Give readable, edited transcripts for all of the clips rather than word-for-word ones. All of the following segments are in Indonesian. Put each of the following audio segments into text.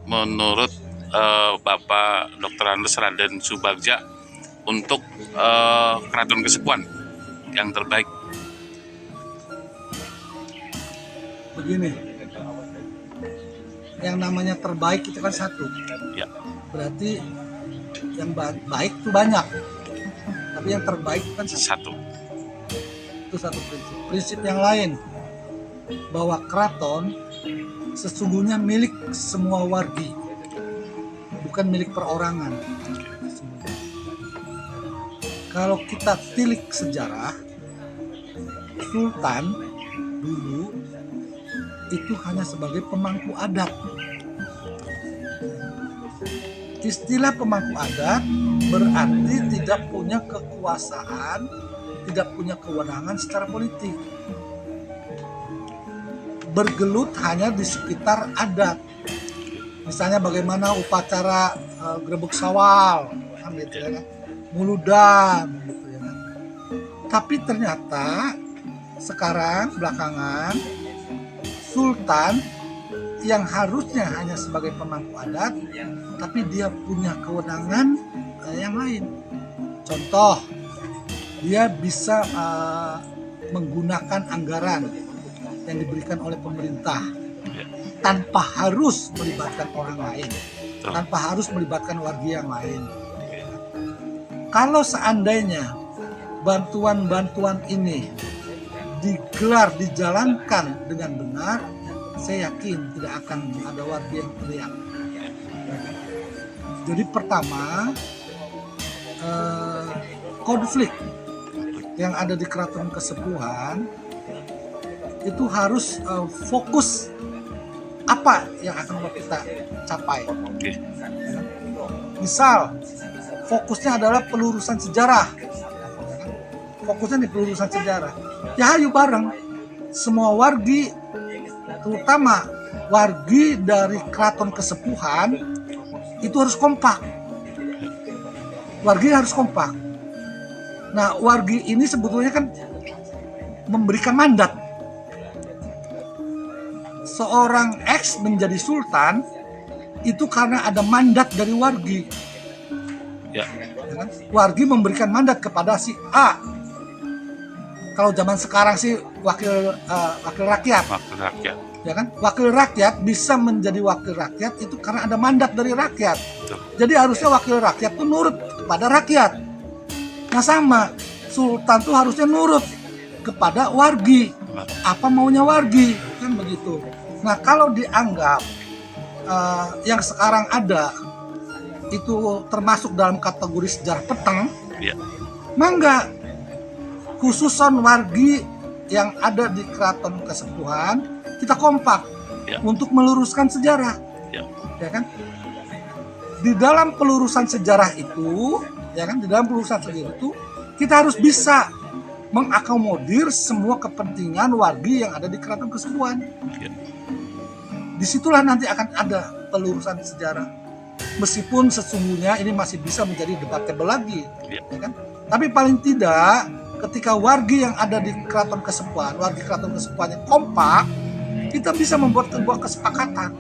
menurut Bapak Dr. Andes Raden Subagja untuk Keraton Kasepuhan yang terbaik? Begini, yang namanya terbaik itu kan satu, Ya, berarti yang baik itu banyak, tapi yang terbaik itu kan satu. itu satu prinsip. Prinsip yang lain bahwa keraton sesungguhnya milik semua wargi, bukan milik perorangan. Kalau kita tilik sejarah, Sultan dulu itu hanya sebagai pemangku adat. Istilah pemangku adat berarti tidak punya kekuasaan, tidak punya kewenangan secara politik. Bergelut hanya di sekitar adat. Misalnya bagaimana upacara grebek sawal, kan gitu ya kan, muludan, gitu ya kan. Tapi ternyata sekarang belakangan Sultan yang harusnya hanya sebagai pemangku adat, tapi dia punya kewenangan yang lain. Contoh, dia bisa menggunakan anggaran yang diberikan oleh pemerintah tanpa harus melibatkan orang lain, tanpa harus melibatkan warga yang lain. Kalau seandainya bantuan-bantuan ini digelar, dijalankan dengan benar, saya yakin tidak akan ada warga yang teriak. Jadi pertama, konflik yang ada di Keraton Kasepuhan itu harus fokus apa yang akan kita capai. Misal fokusnya adalah pelurusan sejarah, fokusnya di pelurusan sejarah. Ya ayo bareng semua wargi, terutama wargi dari Keraton Kasepuhan itu harus kompak. Wargi harus kompak. Nah, wargi ini sebetulnya kan memberikan mandat. Seorang X menjadi sultan itu karena ada mandat dari wargi. Ya. Wargi memberikan mandat kepada si A. Kalau zaman sekarang sih wakil rakyat. Wakil rakyat. Ya kan? Wakil rakyat bisa menjadi wakil rakyat itu karena ada mandat dari rakyat. Betul. Jadi harusnya wakil rakyat itu nurut kepada rakyat. Nah sama, sultan tuh harusnya nurut kepada wargi. Apa maunya wargi, kan begitu. Nah kalau dianggap yang sekarang ada itu termasuk dalam kategori sejarah peteng, Ya. mangga khususon wargi yang ada di Keraton Kasepuhan kita kompak Ya. untuk meluruskan sejarah, ya kan? Di dalam pelurusan sejarah itu, ya kan? Di dalam pelurusan sejarah itu kita harus bisa mengakomodir semua kepentingan wargi yang ada di Keraton Kasepuhan. Ya. Disitulah nanti akan ada pelurusan sejarah. Meskipun sesungguhnya ini masih bisa menjadi debatable lagi, ya kan? Tapi paling tidak ketika wargi yang ada di Keraton Kasepuhan, wargi Keraton Kasepuhan yang kompak, kita bisa membuat sebuah kesepakatan.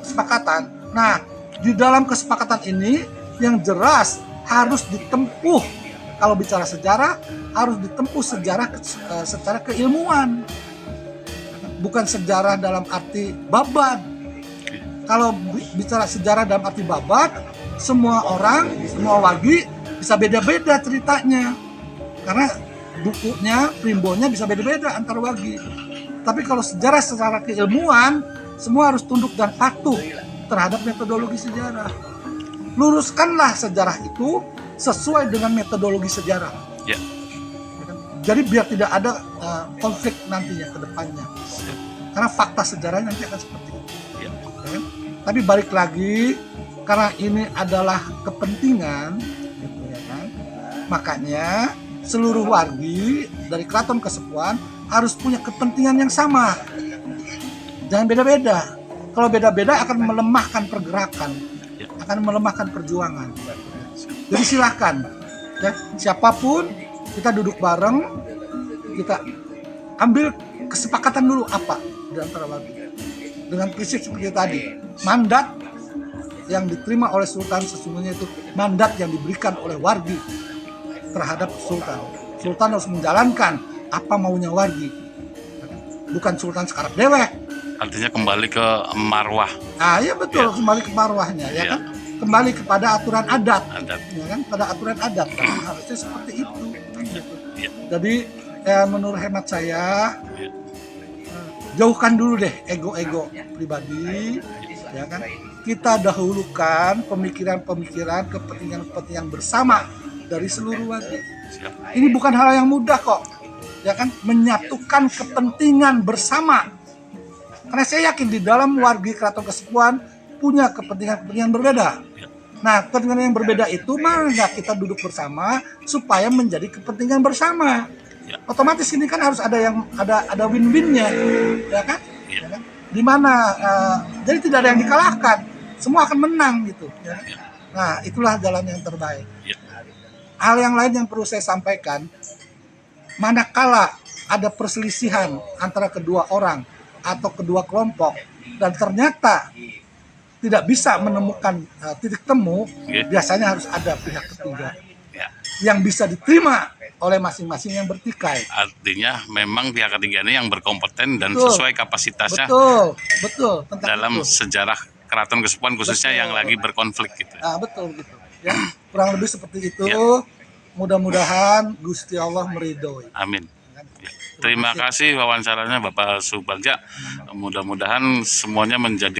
Kesepakatan. Nah, di dalam kesepakatan ini yang jelas harus ditempuh. Kalau bicara sejarah, harus ditempuh sejarah secara keilmuan. Bukan sejarah dalam arti babat. Kalau bicara sejarah dalam arti babat, semua orang, semua wargi bisa beda-beda ceritanya. Karena bukunya, primbonnya bisa beda-beda antar wargi. Tapi kalau sejarah secara keilmuan, semua harus tunduk dan patuh terhadap metodologi sejarah. Luruskanlah sejarah itu sesuai dengan metodologi sejarah. Ya. Jadi biar tidak ada konflik nantinya ke depannya. Karena fakta sejarahnya nanti akan seperti itu. Ya. Ya. Tapi balik lagi, karena ini adalah kepentingan, gitu ya kan? Makanya seluruh wargi dari Keraton Kasepuhan harus punya kepentingan yang sama. Jangan beda-beda. Kalau beda-beda akan melemahkan pergerakan, akan melemahkan perjuangan. Jadi silakan, ya, siapapun kita duduk bareng, kita ambil kesepakatan dulu apa di antara wargi. dengan prinsip seperti tadi. Mandat yang diterima oleh Sultan sesungguhnya itu mandat yang diberikan oleh wargi terhadap Sultan. Sultan harus menjalankan apa maunya wargi, bukan Sultan sekarang dewek. Artinya kembali ke marwah Iya betul, Ya. kembali ke marwahnya, ya Ya. kan? Kembali kepada aturan adat, adat. ya kan? Pada aturan adat, harusnya seperti itu. Ya. Jadi menurut hemat saya, Ya. jauhkan dulu deh ego-ego pribadi, ya kan? Kita dahulukan pemikiran-pemikiran, kepentingan-kepentingan bersama dari seluruh warga. Siap. Ini bukan hal yang mudah kok, ya kan? Menyatukan kepentingan bersama. Karena saya yakin di dalam wargi Keraton Kasepuhan punya kepentingan-kepentingan berbeda. Nah, kepentingan yang berbeda itu maka kita duduk bersama supaya menjadi kepentingan bersama. Ya. Otomatis ini kan harus ada yang ada win-winnya, ya kan? Ya. Ya kan? Di mana jadi tidak ada yang dikalahkan, semua akan menang gitu. Ya. Nah, itulah jalan yang terbaik. Ya. Hal yang lain yang perlu saya sampaikan, manakala ada perselisihan antara kedua orang atau kedua kelompok dan ternyata tidak bisa menemukan titik temu, Ya. biasanya harus ada pihak ketiga Ya. yang bisa diterima oleh masing-masing yang bertikai. Artinya memang pihak ketiga ini yang berkompeten dan Betul. sesuai kapasitasnya Betul tentang dalam itu. sejarah Keraton Kasepuhan khususnya Betul. yang lagi berkonflik gitu. Betul gitu. Ya, kurang lebih seperti itu. Ya. Mudah-mudahan Gusti Allah meridhoi. Amin. Ya. Terima kasih wawancaranya Bapak Subagja. Mudah-mudahan semuanya menjadi